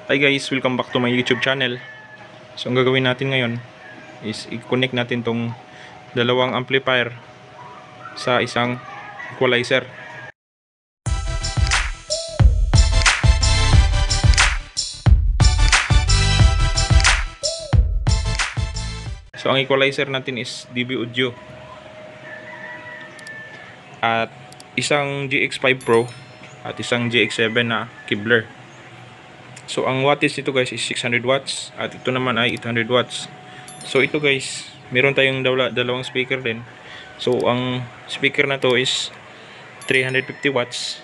Hi guys, welcome back to my YouTube channel. So ang gagawin natin ngayon is i-connect natin tong dalawang amplifier sa isang equalizer. So ang equalizer natin is DB Audio at isang GX5 Pro at isang GX7 na Kibler. So ang wattage nito guys is 600 watts at ito naman ay 800 watts. So ito guys, meron tayong dalawang speaker din. So ang speaker na to is 350 watts.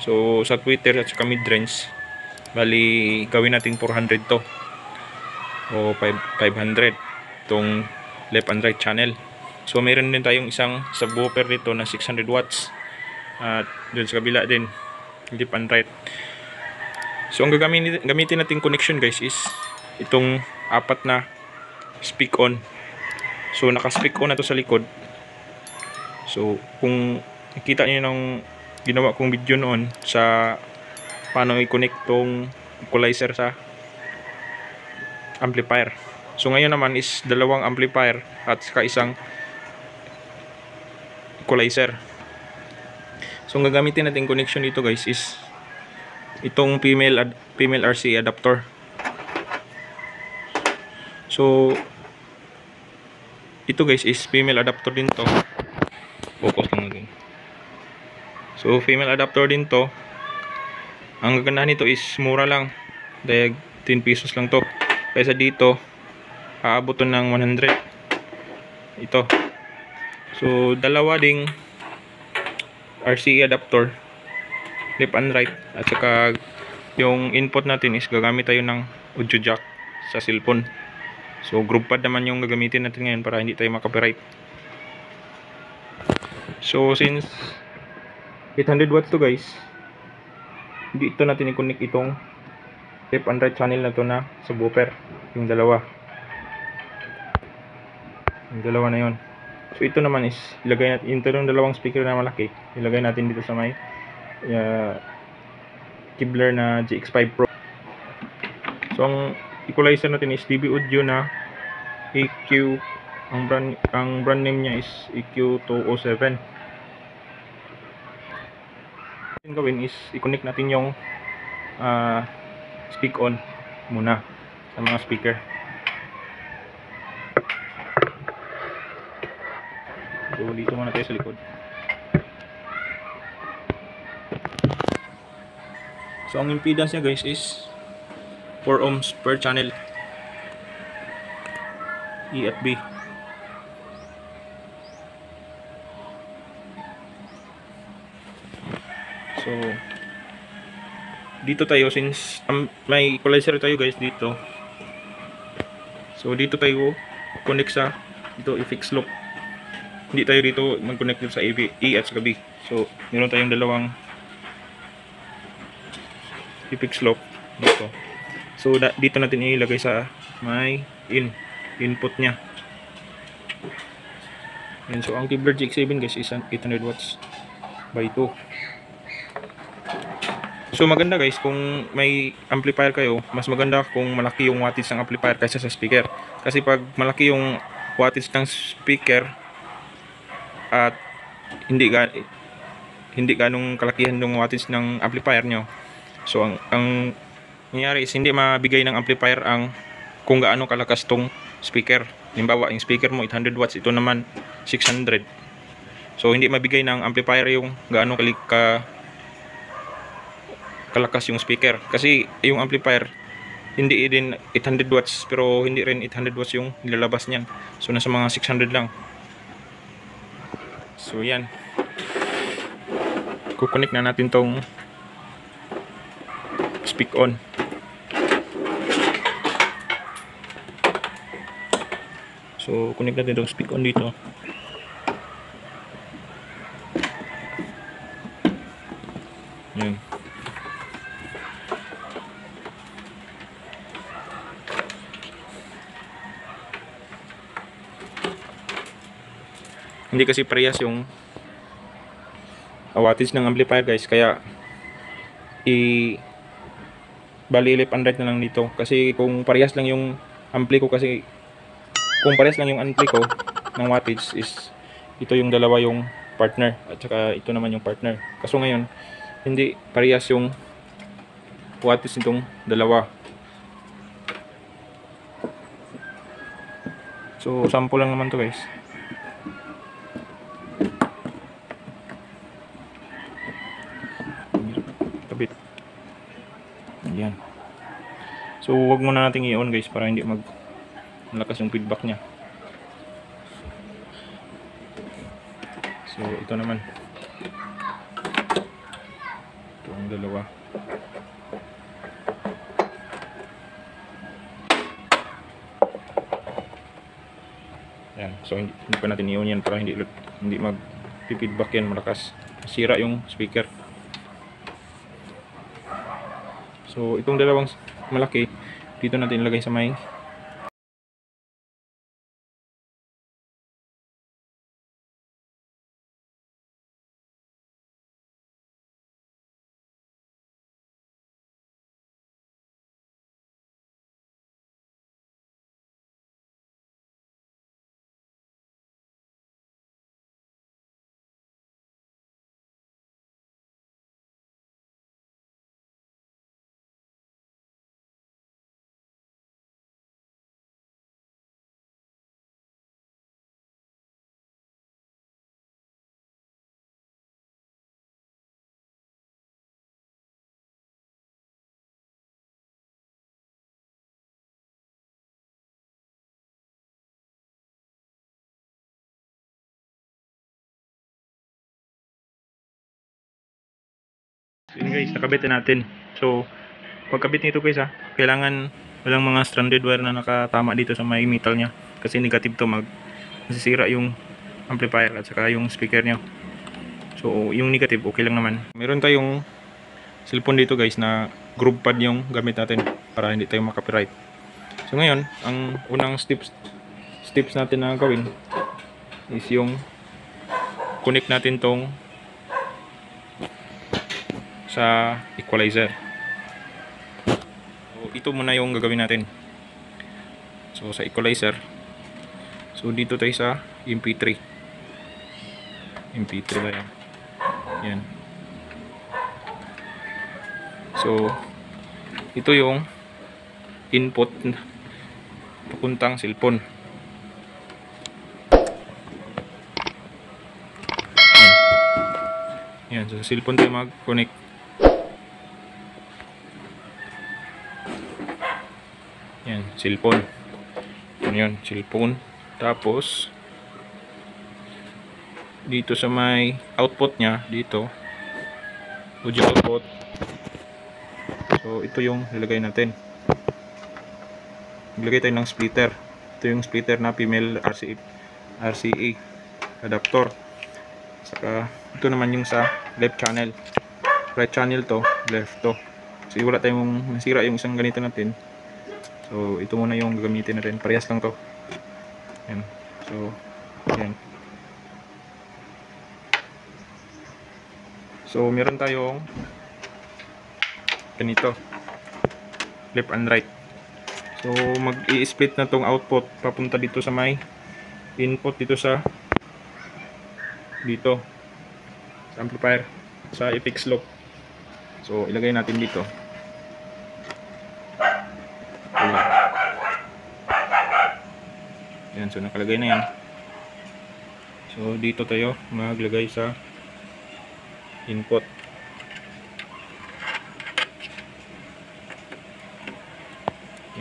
So sa tweeter at saka mid-range, bali gawin natin 400 to o 500 tong left and right channel. So meron din tayong isang subwoofer dito na 600 watts at doon sa kabila din left and right. So ang gamitin natin connection guys is itong apat na speak on. So naka-speak on na to sa likod. So kung nakita niyo ng ginawa kong video noon sa paano i-connect tong equalizer sa amplifier. So ngayon naman is dalawang amplifier at saka isang equalizer. So ang gagamitin natin connection dito guys is itong female RC adapter. So ito guys is female adapter din to. Focus lang natin. So female adapter din to. Ang gagandahan nito is mura lang. Dahil 10 pesos lang to. Kaysa dito aabot to ng 100. Ito. So dalawa ding RC adapter, left and right, at saka yung input natin is gagamit tayo ng audio jack sa cellphone. So group pad naman yung gagamitin natin ngayon para hindi tayo makapiright. So since 800 watts to guys, dito natin i-connect itong left and right channel na to na subwoofer, yung dalawa na yon. So ito naman is ilagay natin yung dalawang speaker na malaki, ilagay natin dito sa may Kibler na GX5 Pro. So ang equalizer natin is DB Audio na EQ, ang brand name niya is EQ207. Ang gawin is i-connect natin yung speak on muna sa mga speaker. So dito muna tayo sa likod. So ang impedance niya guys is 4 ohms per channel, E at B. So dito tayo, since may equalizer tayo guys dito. So dito tayo connect sa dito i-fix loop. Hindi tayo dito mag-connect sa E at sa B. So meron tayong dalawang i-fix loop dito. So dito natin ilagay sa may input niya. And so ang Kibler GX7 guys is 800 watts by 2. So maganda guys kung may amplifier kayo, mas maganda kung malaki yung wattage ng amplifier kaysa sa speaker. Kasi pag malaki yung wattage ng speaker at hindi ganong kalakihan yung wattage ng amplifier nyo, so ang nangyari is hindi mabigay ng amplifier ang kung gaano kalakas tong speaker. Halimbawa, yung speaker mo 800 watts, ito naman 600. So hindi mabigay ng amplifier yung gaano kalakas yung speaker. Kasi yung amplifier hindi din 800 watts pero hindi rin 800 watts yung nilalabas niyan. So nasa mga 600 lang. So yan. Kukonek na natin tong speak on. So connect natin tong speak on dito. Yan. Hindi kasi parehas yung wattage ng amplifier guys, kaya bali left and right na lang dito. Kasi kung parehas lang yung ampli ko, kasi kung parehas lang yung ampli ko ng wattage is ito yung dalawa yung partner at saka ito naman yung partner. Kaso ngayon hindi parehas yung wattage nitong dalawa. So sample lang naman to guys. Kabit. Ayan. So wag muna nating i-on guys para hindi malakas yung feedback niya. So ito naman. Ito ang dalawa. Ayan. So hindi pa natin i-on yan para hindi mag-feedback yan malakas. Sira yung speaker. So itong dalawang malaki dito natin ilagay sa may yun guys, nakabitin natin. So pagkabit nito guys kailangan walang mga stranded wire na nakatama dito sa may metal nya, kasi negative to, masisira yung amplifier at saka yung speaker nya. So yung negative okay lang naman. Meron tayong cellphone dito guys na groove pad yung gamit natin para hindi tayo makapiright. So ngayon ang unang steps natin na gawin is yung connect natin tong sa equalizer. So ito muna yung gagawin natin. So sa equalizer, so dito tayo sa MP3 ba yan? Yan. So ito yung input papuntang cellphone. Yan, so sa cellphone tayo mag-connect. Yan, cellphone. Yan, cellphone. Tapos dito sa may output nya, dito audio output. So ito yung nilagay natin. Nilagay tayo ng splitter. Ito yung splitter na female RCA adapter. Saka ito naman yung sa left channel. Right channel to, left to. Kasi wala tayong nasira yung isang ganito natin. So ito muna yung gagamitin natin. Parehas lang to. Yan. So yan. So meron tayong ganito, left and right. So mag-i-split na tong output papunta dito sa may input dito sa amplifier sa FX loop. So ilagay natin dito. Yan, so nakalagay na yan. So dito tayo maglagay sa input.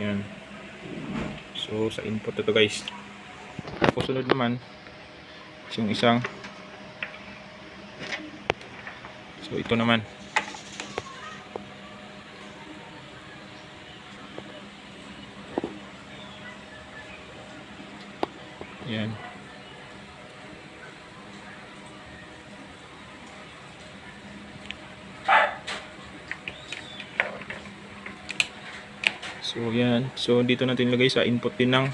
Yan. So sa input ito guys. Tapos sunod naman yung isang, so ito naman. Yan. So yan. So dito natin lagay sa input din ng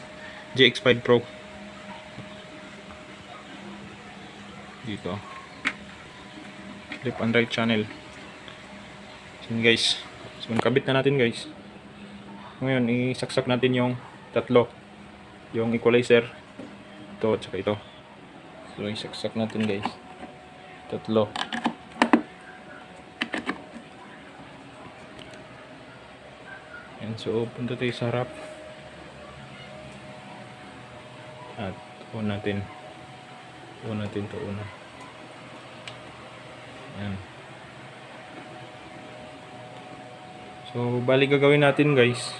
GX5 Pro. Dito. Left and right channel. So guys. So nakabit na natin guys. Ngayon isaksak natin yung tatlo, yung equalizer, ito at saka ito. So isaksak natin guys, tatlo. Yan, so punta tayo sa harap at on natin to una. Yan. So bali gagawin natin guys,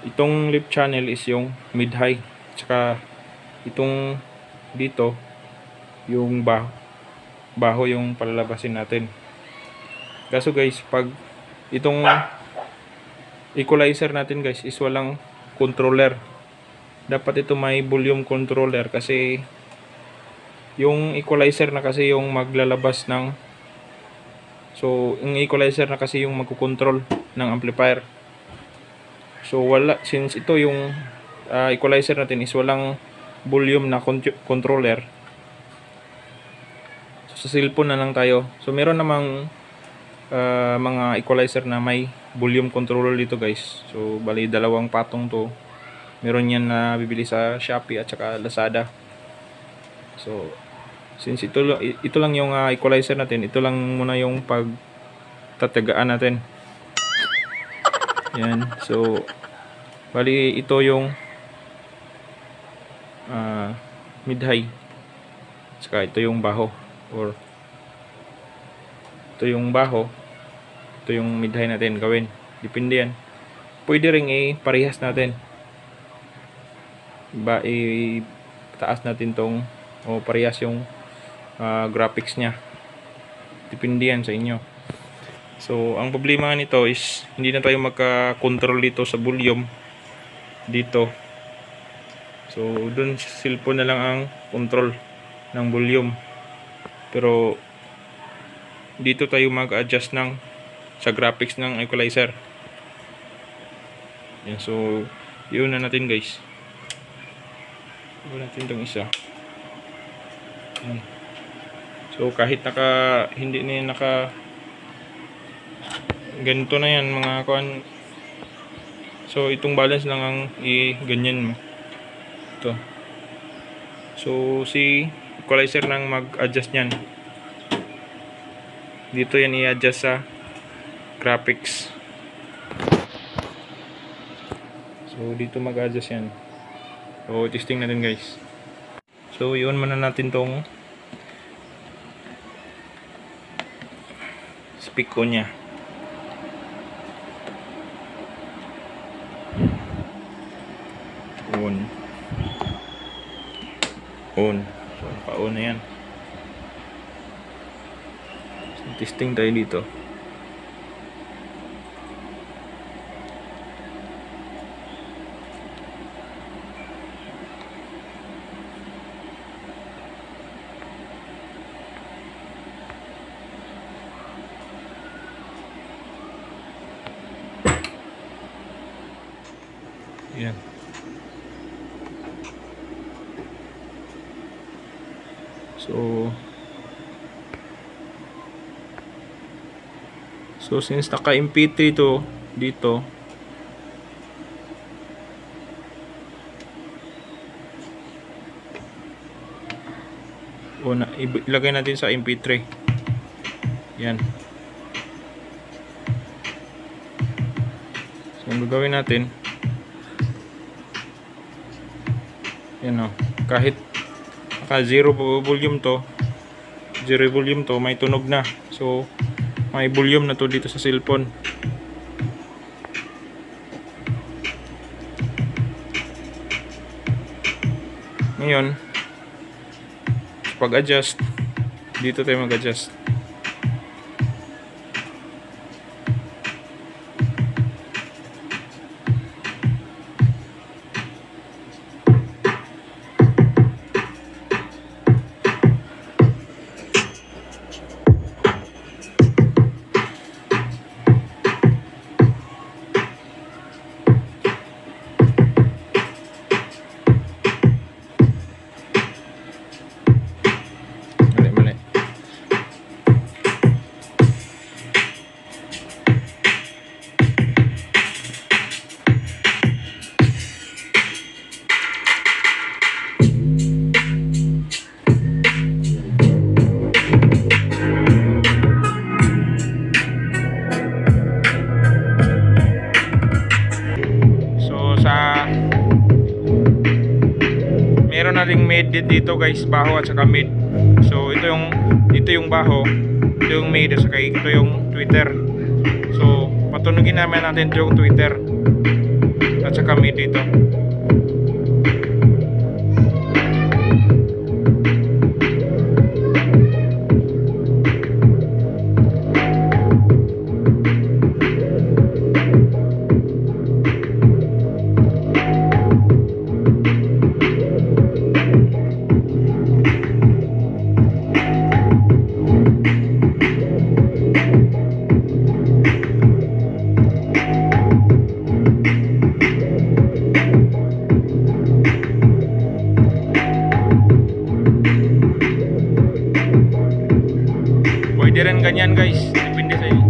itong left channel is yung mid high, tsaka itong dito yung baho yung palalabasin natin. Kaso guys, pag itong equalizer natin guys is walang controller, dapat ito may volume controller, kasi yung equalizer na kasi yung maglalabas ng, so yung equalizer na kasi yung magkukontrol ng amplifier. So wala, since ito yung equalizer natin is walang volume na controller, so sa cellphone na lang tayo. So meron namang mga equalizer na may volume controller dito guys. So bali dalawang patong to, meron yan na bibili sa Shopee at saka Lazada. So since ito lang yung equalizer natin, ito lang muna yung pagtatagaan natin. Yan, so bali ito yung mid high, saka ito yung baho, or ito yung baho, ito yung mid high natin gawin, depende yan. Pwede ring parehas natin, taas natin tong, o parehas yung graphics nya, depende yan sa inyo. So ang problema nito is hindi na tayo magka-control dito sa volume dito. So dun sa cellphone na lang ang control ng volume, pero dito tayo mag-adjust sa graphics ng equalizer. Yan, so yun na natin guys. Yun natin itong isa. Yan. So kahit hindi na ganito na yan mga kuan. So itong balance lang ang ganyan mo. Ito. So si equalizer nang mag-adjust niyan. Dito yan i-adjust sa graphics. So dito mag-adjust yan. So testing natin guys. So yun muna natin tong speak ko nya. On. So naka-on na yan. So, testing tayo dito. Yan. So since naka MP3 to dito, ilagay natin sa MP3. Yan. So ang gagawin natin, yan o, kahit naka zero volume to, may tunog na. So may volume na to dito sa cellphone. Ngayon pag-adjust, dito tayo mag-adjust. mid din dito guys, baho at saka mid. So ito yung baho, ito yung mid at saka ito yung tweeter. So patunugin namin natin yung tweeter at saka mid dito. Pwede rin ganyan guys, depende sa inyo.